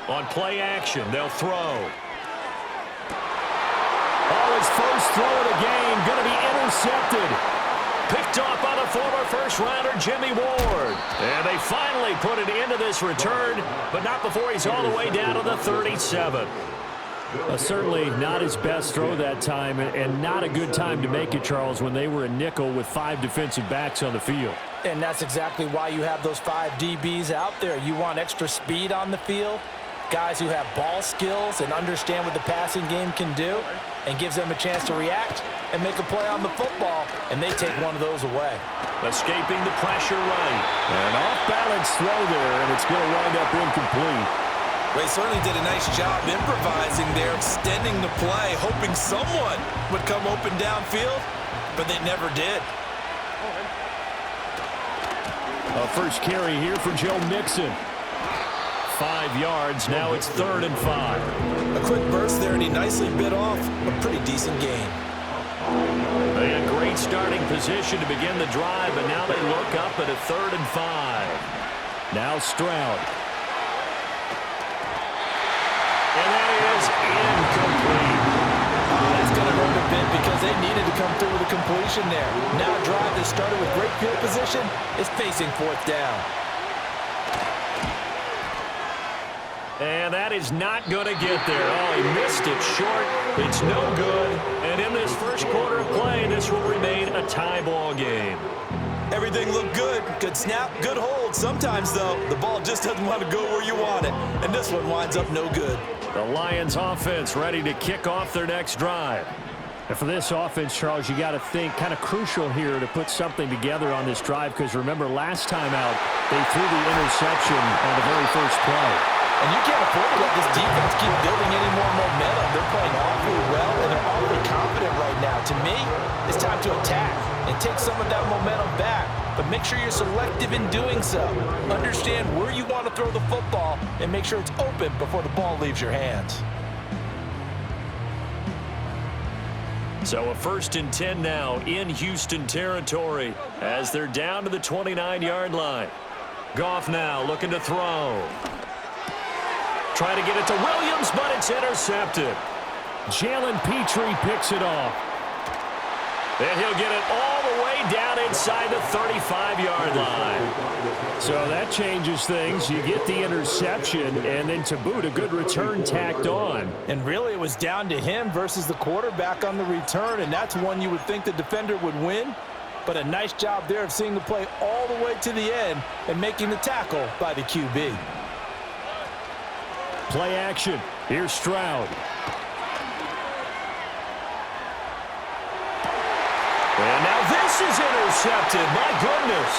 On play action, they'll throw. Oh, his first throw of the game going to be intercepted. Picked off by the former first-rounder Jimmy Ward. And they finally put it into this return, but not before he's all the way down to the 37. Certainly not his best throw that time, and not a good time to make it, Charles, when they were a nickel with 5 defensive backs on the field. And that's exactly why you have those 5 DBs out there. You want extra speed on the field, guys who have ball skills and understand what the passing game can do, and gives them a chance to react and make a play on the football, and they take one of those away. Escaping the pressure right. An off-balance throw there, and it's going to wind up incomplete. They certainly did a nice job improvising there, extending the play, hoping someone would come open downfield, but they never did. A first carry here for Joe Mixon. 5 yards, now it's 3rd and 5. A quick burst there, and he nicely bit off a pretty decent gain. They had great starting position to begin the drive, but now they look up at a 3rd and 5. Now Stroud. And that is incomplete. Oh, that's going to hurt a bit because they needed to come through with a completion there. Now a drive that started with great field position is facing 4th down. And that is not going to get there. Oh, he missed it short. It's no good. And in this first quarter of play, this will remain a tie ball game. Everything looked good. Good snap, good hold. Sometimes, though, the ball just doesn't want to go where you want it. And this one winds up no good. The Lions offense ready to kick off their next drive. And for this offense, Charles, you got to think kind of crucial here to put something together on this drive, because remember last time out, they threw the interception on the very first play. And you can't afford to let this defense keep building any more momentum. They're playing awfully well, and they're awfully confident right now. To me, it's time to attack and take some of that momentum back. But make sure you're selective in doing so. Understand where you want to throw the football and make sure it's open before the ball leaves your hands. So a 1st and 10 now in Houston territory as they're down to the 29-yard line. Goff now looking to throw. Trying to get it to Williams, but it's intercepted. Jalen Petrie picks it off. And he'll get it all the way down inside the 35-yard line. So that changes things. You get the interception, and then to boot, a good return tacked on. And really, it was down to him versus the quarterback on the return, and that's one you would think the defender would win. But a nice job there of seeing the play all the way to the end and making the tackle by the QB. Play action. Here's Stroud. And now this is intercepted. My goodness.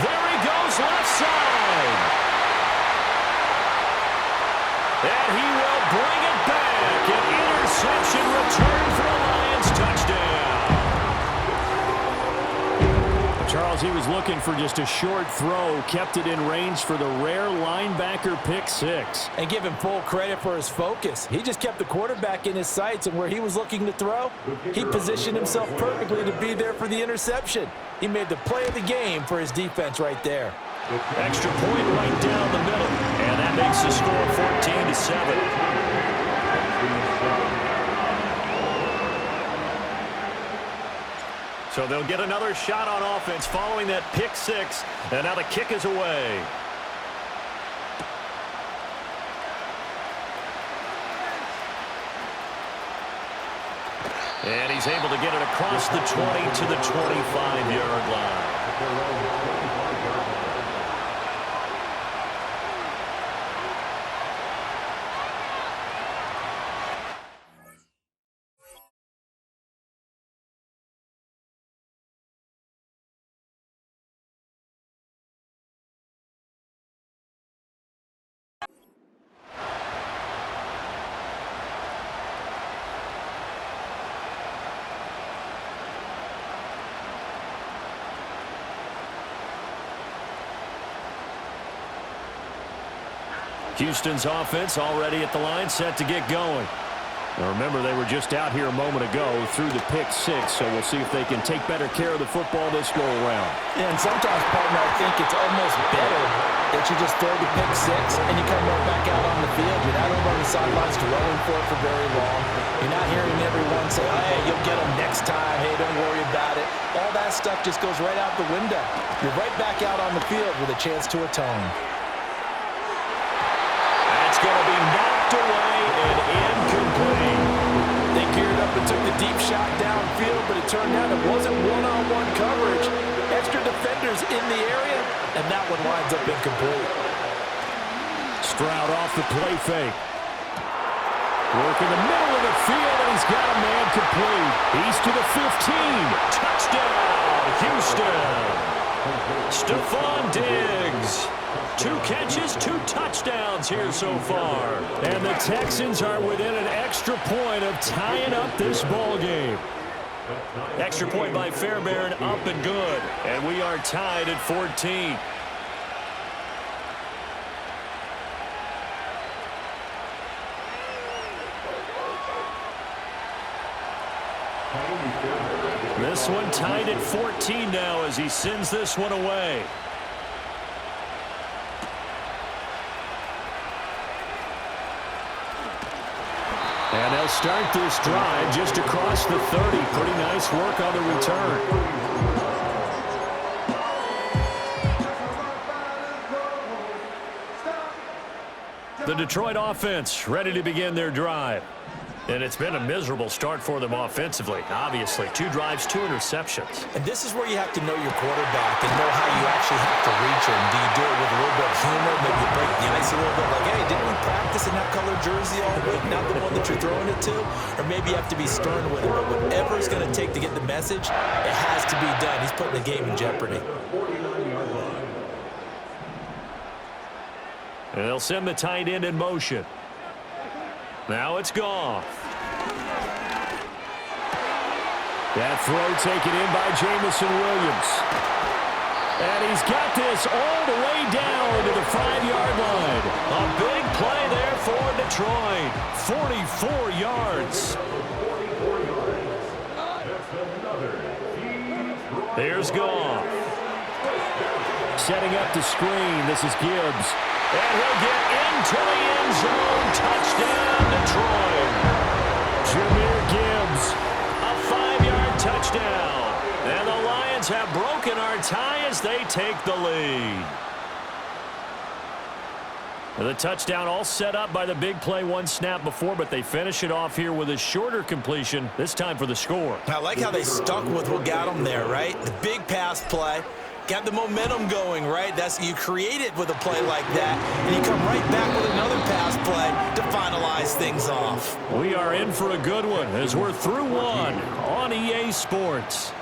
There he goes left side. And he will bring it back. An interception return for a Lions touchdown. Charles, he was looking for just a short throw, kept it in range for the rare linebacker pick 6. And give him full credit for his focus. He just kept the quarterback in his sights, and where he was looking to throw, he positioned himself perfectly to be there for the interception. He made the play of the game for his defense right there. Extra point right down the middle. And that makes the score 14-7. So they'll get another shot on offense following that pick 6. And now the kick is away. And he's able to get it across the 20 to the 25-yard line. Houston's offense already at the line, set to get going. Now remember, they were just out here a moment ago through the pick 6, so we'll see if they can take better care of the football this go-around. Yeah, and sometimes, partner, I think it's almost better that you just throw the pick six and you come right back out on the field. You're not over on the sidelines dwelling for it for very long. You're not hearing everyone say, hey, you'll get them next time. Hey, don't worry about it. All that stuff just goes right out the window. You're right back out on the field with a chance to atone. That's going to be knocked away and incomplete. They geared up and took the deep shot downfield, but it turned out it wasn't one-on-one coverage. Extra defenders in the area, and that one winds up incomplete. Stroud off the play fake. Work in the middle of the field, and he's got a man complete. He's to the 15. Touchdown, Houston. Stephon Diggs. 2 catches, 2 touchdowns here so far. And the Texans are within an extra point of tying up this ball game. Extra point by Fairbairn, up and good. And we are tied at 14. This one tied at 14 now as he sends this one away. And they'll start this drive just across the 30. Pretty nice work on the return. The Detroit offense ready to begin their drive. And it's been a miserable start for them offensively, obviously. 2 drives, 2 interceptions. And this is where you have to know your quarterback and know how you actually have to reach him. Do you do it with a little bit of humor? Maybe you break the ice a little bit like, hey, didn't we practice in that color jersey all week? Not the one that you're throwing it to? Or maybe you have to be stern with him. But whatever it's going to take to get the message, it has to be done. He's putting the game in jeopardy. And they'll send the tight end in motion. Now it's Goff. That throw taken in by Jamison Williams. And he's got this all the way down to the 5-yard line. A big play there for Detroit. 44 yards. There's Goff. Setting up the screen. This is Gibbs. And he'll get into the end zone. Touchdown, Detroit. Jahmyr Gibbs. A 5-yard touchdown. And the Lions have broken our tie as they take the lead. And the touchdown all set up by the big play 1 snap before, but they finish it off here with a shorter completion, this time for the score. I like how they stuck with what got them there, right? The big pass play. Got the momentum going, right? That's you create it with a play like that, and you come right back with another pass play to finalize things off. We are in for a good one as we're through 1 on EA Sports.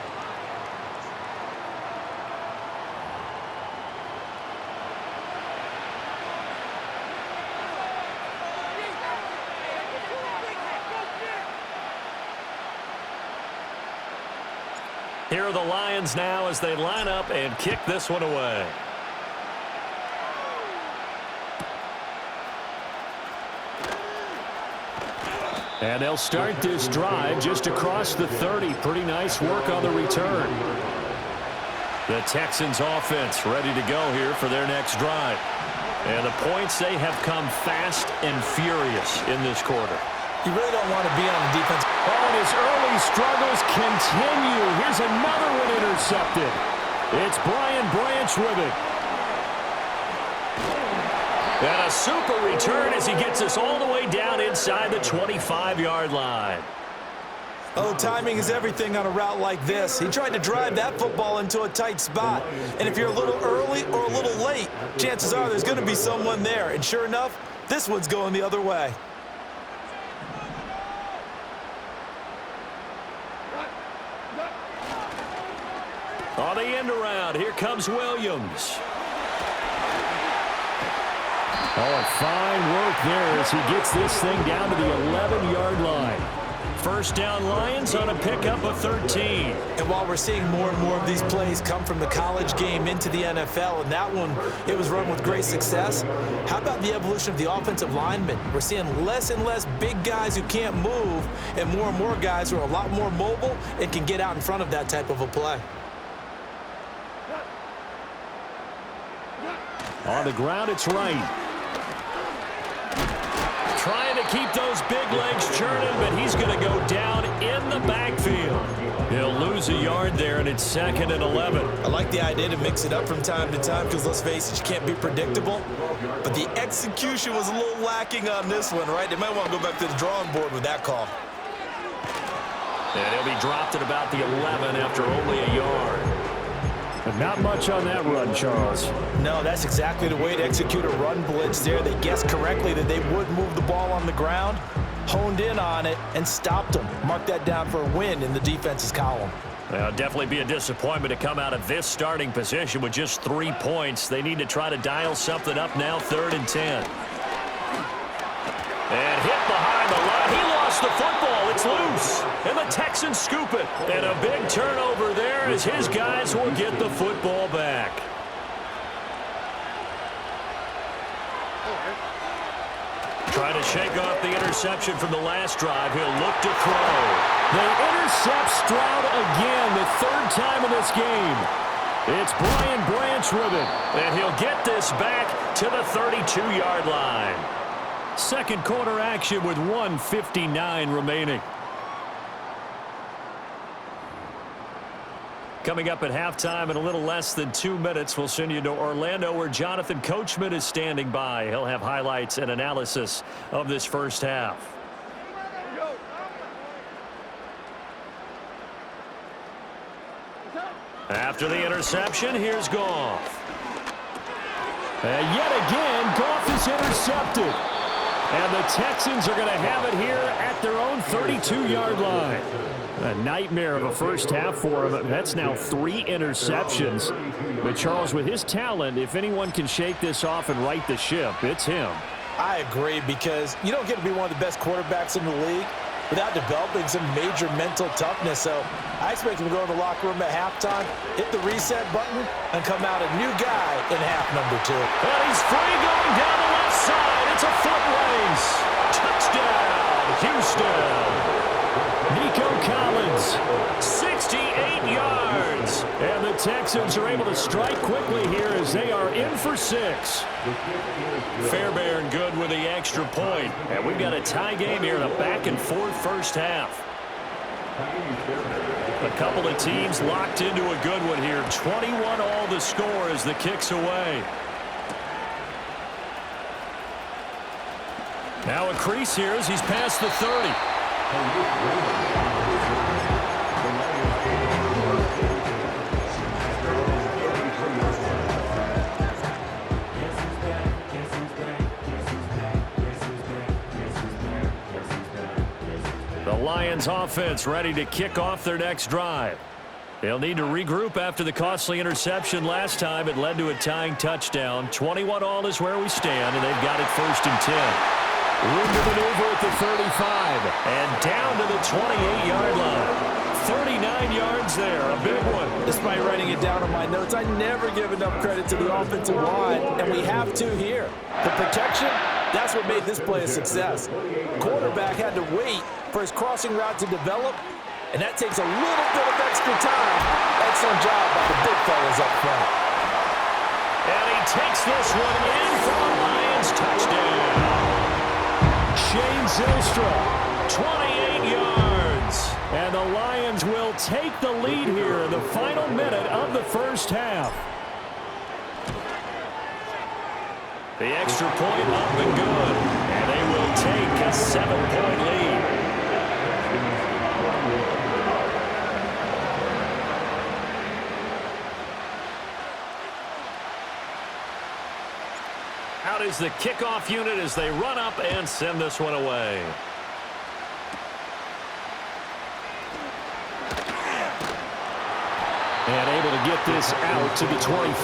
Here are the Lions now as they line up and kick this one away. And they'll start this drive just across the 30. Pretty nice work on the return. The Texans offense ready to go here for their next drive. And the points, they have come fast and furious in this quarter. You really don't want to be on the defense. Oh, and his early struggles continue. Here's another one intercepted. It's Brian Branch with it. And a super return as he gets us all the way down inside the 25-yard line. Oh, timing is everything on a route like this. He tried to drive that football into a tight spot. And if you're a little early or a little late, chances are there's going to be someone there. And sure enough, this one's going the other way. On the end around, here comes Williams. Oh, fine work there as he gets this thing down to the 11-yard line. First down Lions on a pickup of 13. And while we're seeing more and more of these plays come from the college game into the NFL, and that one, it was run with great success, how about the evolution of the offensive linemen? We're seeing less and less big guys who can't move and more guys who are a lot more mobile and can get out in front of that type of a play. On the ground, it's right. Trying to keep those big legs churning, but he's going to go down in the backfield. He'll lose a yard there, and it's 2nd and 11. I like the idea to mix it up from time to time because, let's face it, you can't be predictable. But the execution was a little lacking on this one, right? They might want to go back to the drawing board with that call. And he'll be dropped at about the 11 after only a yard. But not much on that run, Charles. No, that's exactly the way to execute a run blitz there. They guessed correctly that they would move the ball on the ground, honed in on it, and stopped them. Mark that down for a win in the defense's column. Well, definitely be a disappointment to come out of this starting position with just 3 points. They need to try to dial something up now, 3rd and 10. And hit behind the line. He lost the football. It's loose. And the Texans scoop it. And a big turnover there as his guys will get the football back. Trying to shake off the interception from the last drive. He'll look to throw. They intercept Stroud again, the 3rd time in this game. It's Brian Branch with it. And he'll get this back to the 32-yard line. Second quarter action with 1:59 remaining. Coming up at halftime in a little less than 2 minutes, we'll send you to Orlando where Jonathan Coachman is standing by. He'll have highlights and analysis of this first half. After the interception, here's Goff. And yet again, Goff is intercepted. And the Texans are going to have it here at their own 32-yard line. A nightmare of a first half for him. That's now 3 interceptions. But Charles, with his talent, if anyone can shake this off and right the ship, it's him. I agree, because you don't get to be one of the best quarterbacks in the league without developing some major mental toughness. So I expect him to go in the locker room at halftime, hit the reset button, and come out a new guy in half number 2. And he's free going down the left side. It's a foot race. Touchdown, Houston. Nico Collins, 68 yards. and the Texans are able to strike quickly here as they are in for 6. Fairbairn good with the extra point. And we've got a tie game here in a back-and-forth first half. A couple of teams locked into a good one here. 21 all the score as the kick's away. Now a crease here as he's past the 30. The Lions offense ready to kick off their next drive. They'll need to regroup after the costly interception last time. It led to a tying touchdown. 21 all is where we stand, and they've got it 1st and 10. Room to maneuver at the 35. And down to the 28-yard line. 39 yards there, a big one. Despite writing it down on my notes, I never give enough credit to the offensive line, and we have to here. The protection, that's what made this play a success. Quarterback had to wait for his crossing route to develop, and that takes a little bit of extra time. Excellent job by the big fellas up front. And he takes this one in for a Lions touchdown. Shane Zylstra, 28 yards. and the Lions will take the lead here in the final minute of the first half. The extra point up and good. And they will take a 7-point lead. Out is the kickoff unit as they run up and send this one away. And able to get this out to the 25.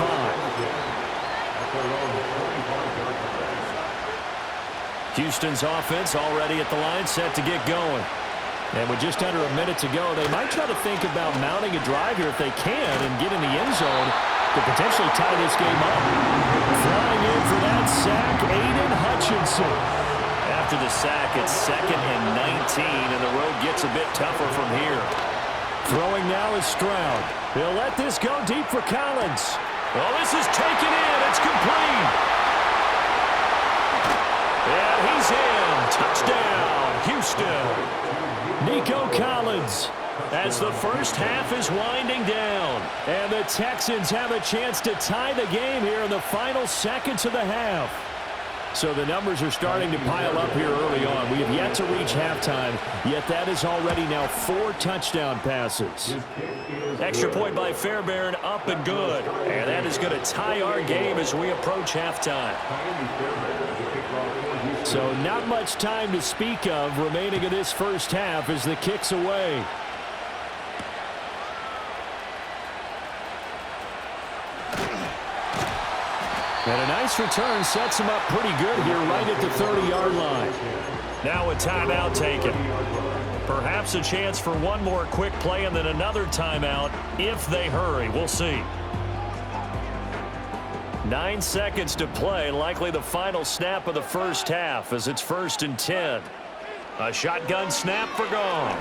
Houston's offense already at the line, set to get going. And with just under a minute to go, they might try to think about mounting a drive here if they can and get in the end zone to potentially tie this game up. Flying in for that sack, Aiden Hutchinson. After the sack, it's 2nd and 19, and the road gets a bit tougher from here. Throwing now is Stroud. He'll let this go deep for Collins. Well, this is taken in. It's complete. And he's in. Touchdown, Houston. Nico Collins, as the first half is winding down. And the Texans have a chance to tie the game here in the final seconds of the half. So the numbers are starting to pile up here early on. We have yet to reach halftime, yet that is already now 4 touchdown passes. Extra point by Fairbairn, up and good. And that is going to tie our game as we approach halftime. So not much time to speak of remaining in this first half as the kick's away. And a nice return sets him up pretty good here right at the 30-yard line. Now a timeout taken. Perhaps a chance for one more quick play and then another timeout if they hurry. We'll see. 9 seconds to play, likely the final snap of the first half as it's 1st and 10. A shotgun snap for Goff.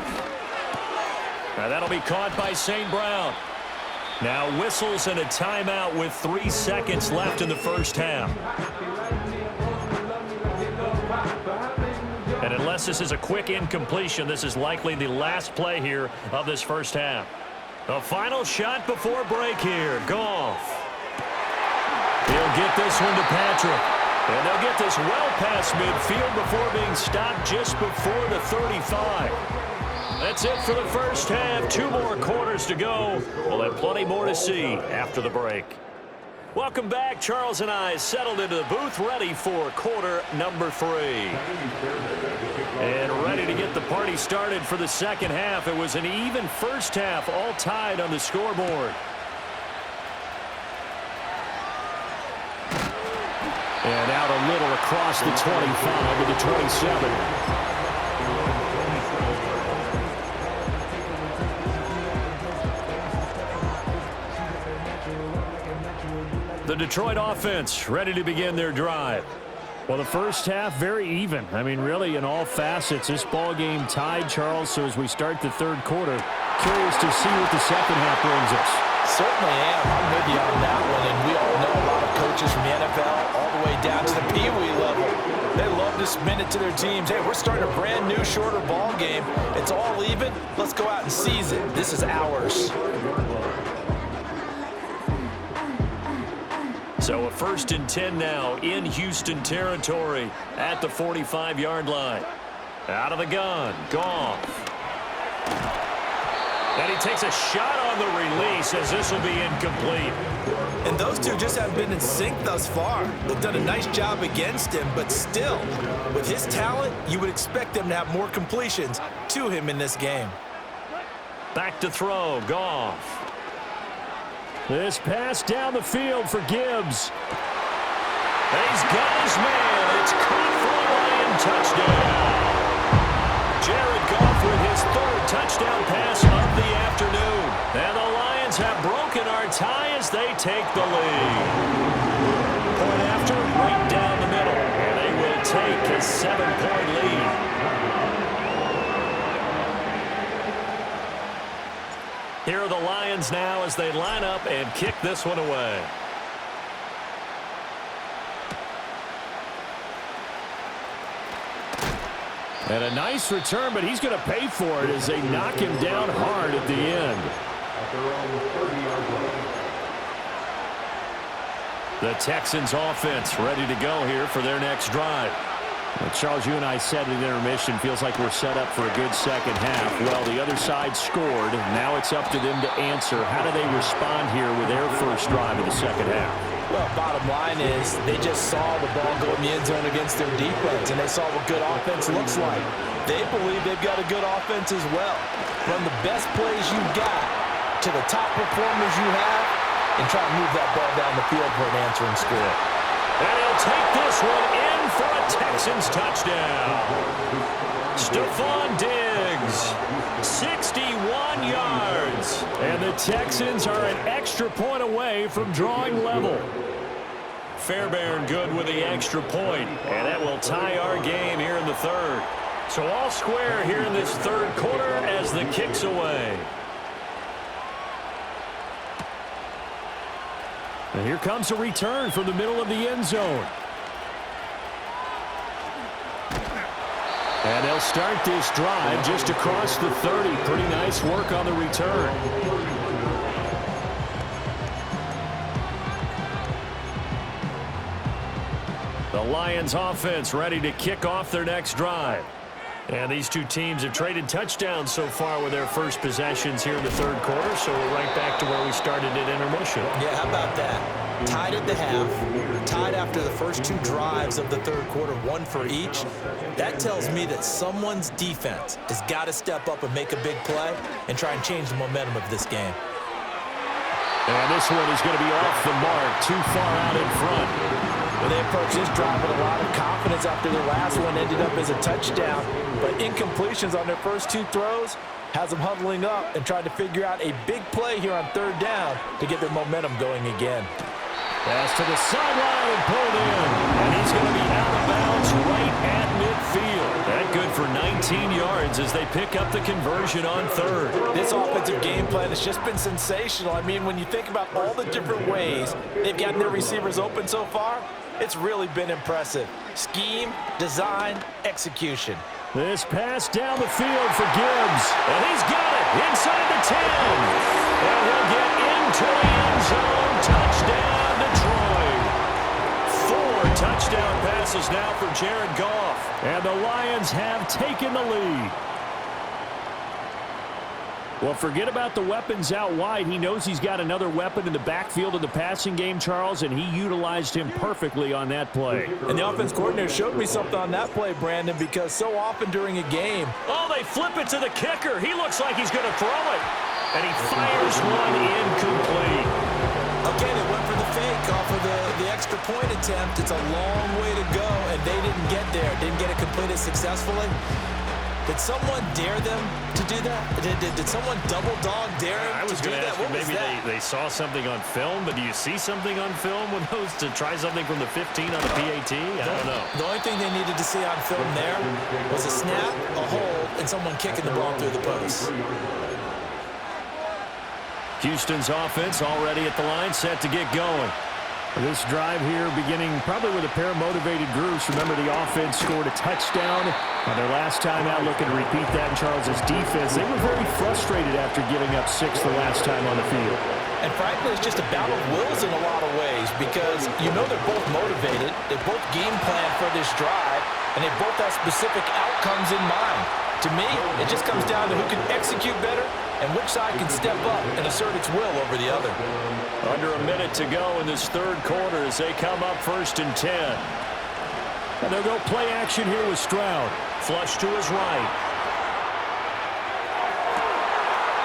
Now that'll be caught by St. Brown. Now whistles and a timeout with 3 seconds left in the first half. And unless this is a quick incompletion, this is likely the last play here of this first half. The final shot before break here. Goff. He'll get this one to Patrick. And they'll get this well past midfield before being stopped just before the 35. That's it for the first half. 2 more quarters to go. We'll have plenty more to see after the break. Welcome back. Charles and I settled into the booth, ready for quarter number 3. And ready to get the party started for the second half. It was an even first half, all tied on the scoreboard. And out a little across the 25 to the 27. The Detroit offense ready to begin their drive. Well, the first half, very even. I mean, really, in all facets, this ball game tied, Charles. So as we start the third quarter, curious to see what the second half brings us. Certainly am. I'm with you on that one. And we all know a lot of coaches from the NFL all the way down to the Pee Wee level. They love to spin it to their teams. Hey, we're starting a brand new, shorter ball game. It's all even. Let's go out and seize it. This is ours. So a 1st and 10 now in Houston territory at the 45-yard line. Out of the gun, Goff. And he takes a shot on the release as this will be incomplete. And those two just haven't been in sync thus far. They've done a nice job against him, but still, with his talent, you would expect them to have more completions to him in this game. Back to throw, Goff. This pass down the field for Gibbs. He's got his man. It's caught for a Lion touchdown. Jared Goff with his 3rd touchdown pass of the afternoon. And the Lions have broken our tie as they take the lead. Point after, right down the middle. And they will take a 7-point lead. Here are the Lions now as they line up and kick this one away. And a nice return, but he's going to pay for it as they knock him down hard at the end. The Texans offense ready to go here for their next drive. Well, Charles, you and I said in intermission, feels like we're set up for a good second half. Well, the other side scored. Now it's up to them to answer. How do they respond here with their first drive of the second half? Well, bottom line is they just saw the ball go in the end zone against their defense, and they saw what good offense looks like. They believe they've got a good offense as well. Run the best plays you've got to the top performers you have and try to move that ball down the field for an answering score. And he'll take this one in for a Texans touchdown. Stephon Diggs, 61 yards. And the Texans are an extra point away from drawing level. Fairbairn good with the extra point, and that will tie our game here in the third. So all square here in this third quarter as the kick's away. And here comes a return from the middle of the end zone. And they'll start this drive just across the 30. Pretty nice work on the return. The Lions offense ready to kick off their next drive. And these two teams have traded touchdowns so far with their first possessions here in the third quarter, so we're right back to where we started at intermission. Yeah, how about that? Tied at the half, tied after the first two drives of the third quarter, one for each. That tells me that someone's defense has got to step up and make a big play and try and change the momentum of this game. And this one is going to be off the mark, too far out in front. Well, they approached this drive with a lot of confidence after their last one ended up as a touchdown. But incompletions on their first two throws has them huddling up and trying to figure out a big play here on third down to get their momentum going again. Pass to the sideline and pulled in. And he's going to be out of bounds right at midfield. That good for 19 yards as they pick up the conversion on third. This offensive game plan has just been sensational. I mean, when you think about all the different ways they've gotten their receivers open so far, it's really been impressive. Scheme, design, execution. This pass down the field for Gibbs. And he's got it inside the 10. And he'll get into the end zone. Touchdown, Detroit. 4 touchdown passes now for Jared Goff. And the Lions have taken the lead. Well, forget about the weapons out wide. He knows he's got another weapon in the backfield of the passing game, Charles, and he utilized him perfectly on that play. And the offense coordinator showed me something on that play, Brandon, because so often during a game. Oh, they flip it to the kicker. He looks like he's going to throw it. And he fires one incomplete. Okay, they went for the fake off of the extra point attempt. It's a long way to go, and they didn't get there. Didn't get it completed successfully. Did someone dare them to do that? Did someone double dog dare them to do that? I was going to ask you, maybe they saw something on film, but do you see something on film with those to try something from the 15 on the PAT? I don't know. The only thing they needed to see on film there was a snap, a hold, and someone kicking the ball through the post. Houston's offense already at the line, set to get going. This drive here beginning probably with a pair of motivated groups. Remember, the offense scored a touchdown on their last time out. Looking to repeat that in Charles's defense. They were very frustrated after giving up 6 the last time on the field. And frankly, it's just a battle of wills in a lot of ways because you know they're both motivated. They both game plan for this drive, and they both have specific outcomes in mind. To me, it just comes down to who can execute better and which side can step up and assert its will over the other. Under a minute to go in this third quarter as they come up 1st and 10. And they'll go play action here with Stroud. Flush to his right.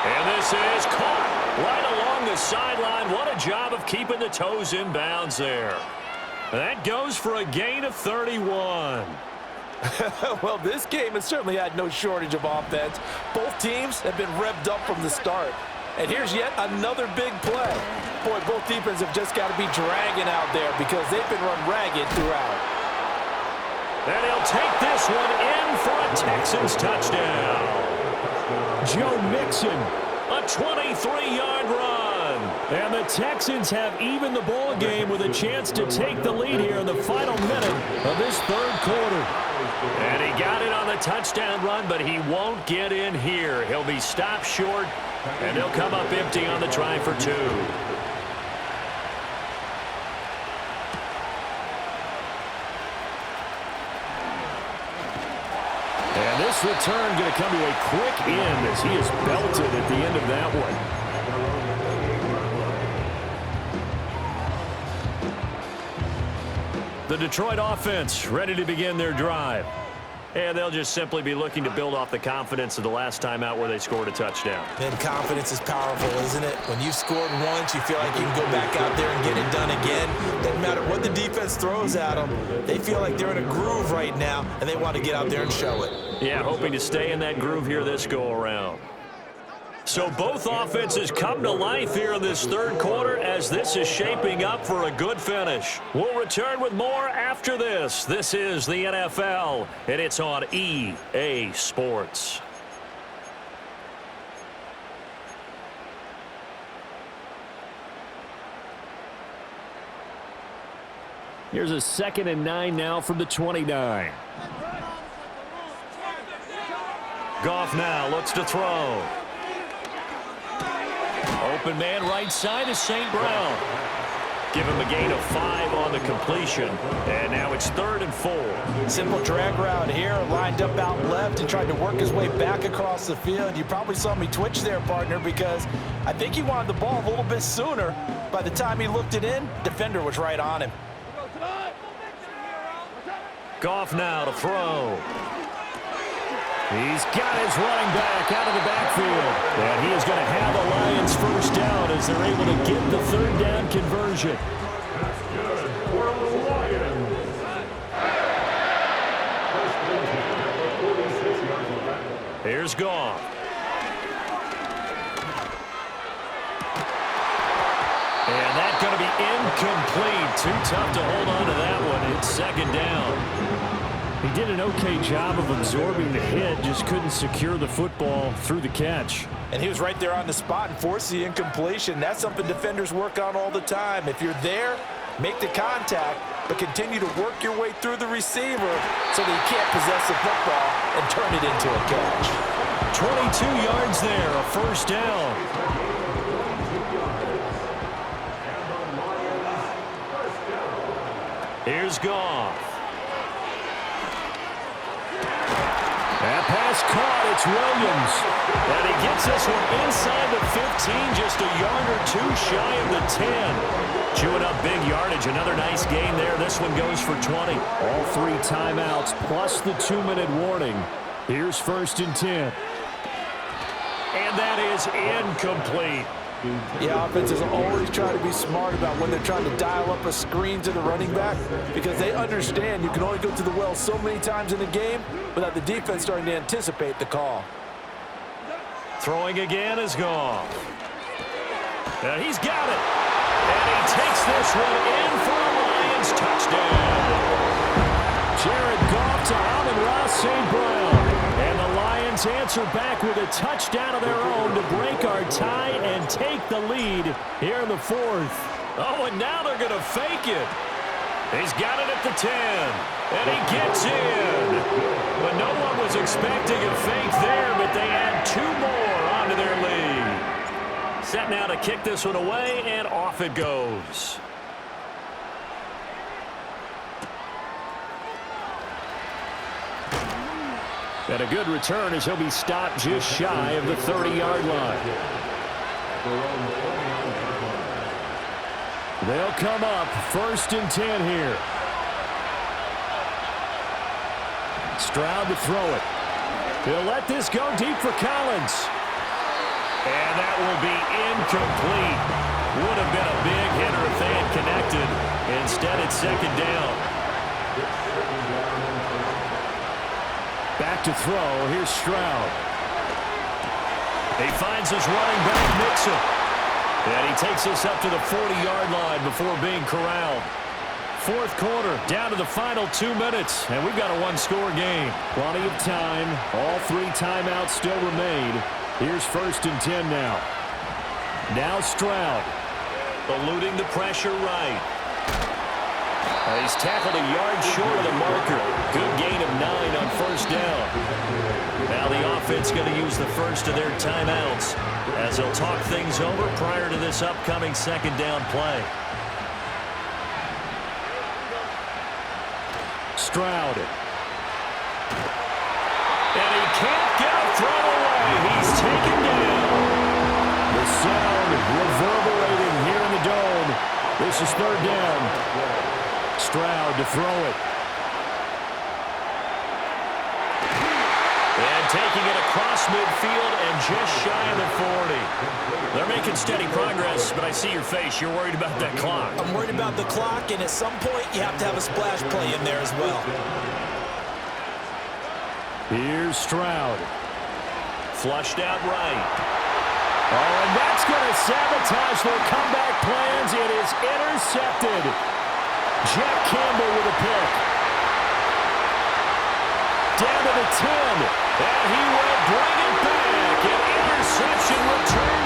And this is caught right along the sideline. What a job of keeping the toes in bounds there. That goes for a gain of 31. Well, this game has certainly had no shortage of offense. Both teams have been revved up from the start. And here's yet another big play. Boy, both defenses have just got to be dragging out there because they've been run ragged throughout. And he'll take this one in for a Texans touchdown. Joe Mixon, a 23-yard run. And the Texans have evened the ball game with a chance to take the lead here in the final minute of this third quarter. And he got it on the touchdown run, but he won't get in here. He'll be stopped short, and he'll come up empty on the try for 2. And this return going to come to a quick end as he is belted at the end of that one. The Detroit offense ready to begin their drive. And they'll just simply be looking to build off the confidence of the last time out where they scored a touchdown. And confidence is powerful, isn't it? When you've scored once, you feel like you can go back out there and get it done again. Doesn't matter what the defense throws at them. They feel like they're in a groove right now, and they want to get out there and show it. Yeah, hoping to stay in that groove here this go-around. So both offenses come to life here in this third quarter as this is shaping up for a good finish. We'll return with more after this. This is the NFL, and it's on EA Sports. Here's a 2nd and 9 now from the 29. Goff now looks to throw. Open man right side is St. Brown. Give him a gain of 5 on the completion. And now it's 3rd and 4. Simple drag route here, lined up out left and tried to work his way back across the field. You probably saw me twitch there, partner, because I think he wanted the ball a little bit sooner. By the time he looked it in, defender was right on him. Goff now to throw. He's got his running back out of the backfield. And he is going to have a Lions first down as they're able to get the 3rd down conversion. Here's Goff. And that's going to be incomplete. Too tough to hold on to that one. It's 2nd down. He did an okay job of absorbing the hit, just couldn't secure the football through the catch. And he was right there on the spot and forced the incompletion. That's something defenders work on all the time. If you're there, make the contact, but continue to work your way through the receiver so that you can't possess the football and turn it into a catch. 22 yards there, a first down. Here's Goff. That pass caught. It's Williams. And he gets this one inside the 15, just a yard or 2 shy of the 10. Chewing up big yardage. Another nice gain there. This one goes for 20. All 3 timeouts plus the 2-minute warning. Here's 1st and 10. And that is incomplete. Yeah, offenses always try to be smart about when they're trying to dial up a screen to the running back because they understand you can only go to the well so many times in a game without the defense starting to anticipate the call. Throwing again is Goff. And he's got it. And he takes this one in for a Lions touchdown. Jared Goff to Amon-Ra St. Brown. And the Lions answer back with a touchdown of their own to break our tie and take the lead here in the 4th. Oh, and now they're going to fake it. He's got it at the 10. And he gets in. But no one was expecting a fake there, but they add 2 more onto their lead. Set now to kick this one away, and off it goes. And a good return as he'll be stopped just shy of the 30-yard line. They'll come up 1st and 10 here. Stroud to throw it. He'll let this go deep for Collins. And that will be incomplete. Would have been a big hitter if they had connected. Instead, it's 2nd down. Back to throw. Here's Stroud. He finds his running back, Mixon. And he takes us up to the 40-yard line before being corralled. 4th quarter, down to the final 2 minutes, and we've got a 1-score game. Plenty of time. All 3 timeouts still remain. Here's 1st and 10 now. Now Stroud. Eluding the pressure right. He's tackled a yard short of the marker. Good gain of 9 on 1st down. Now the offense going to use the first of their timeouts as they'll talk things over prior to this upcoming 2nd down play. Stroud. And he can't get a throw away. He's taken down. The sound reverberating here in the dome. This is 3rd down. Stroud to throw it. And taking it across midfield and just shy of the 40. They're making steady progress, but I see your face. You're worried about that clock. I'm worried about the clock, and at some point, you have to have a splash play in there as well. Here's Stroud. Flushed out right. Oh, and that's going to sabotage their comeback plans. It is intercepted. Jack Campbell with a pick. Down to the 10. And he will bring it back. An interception return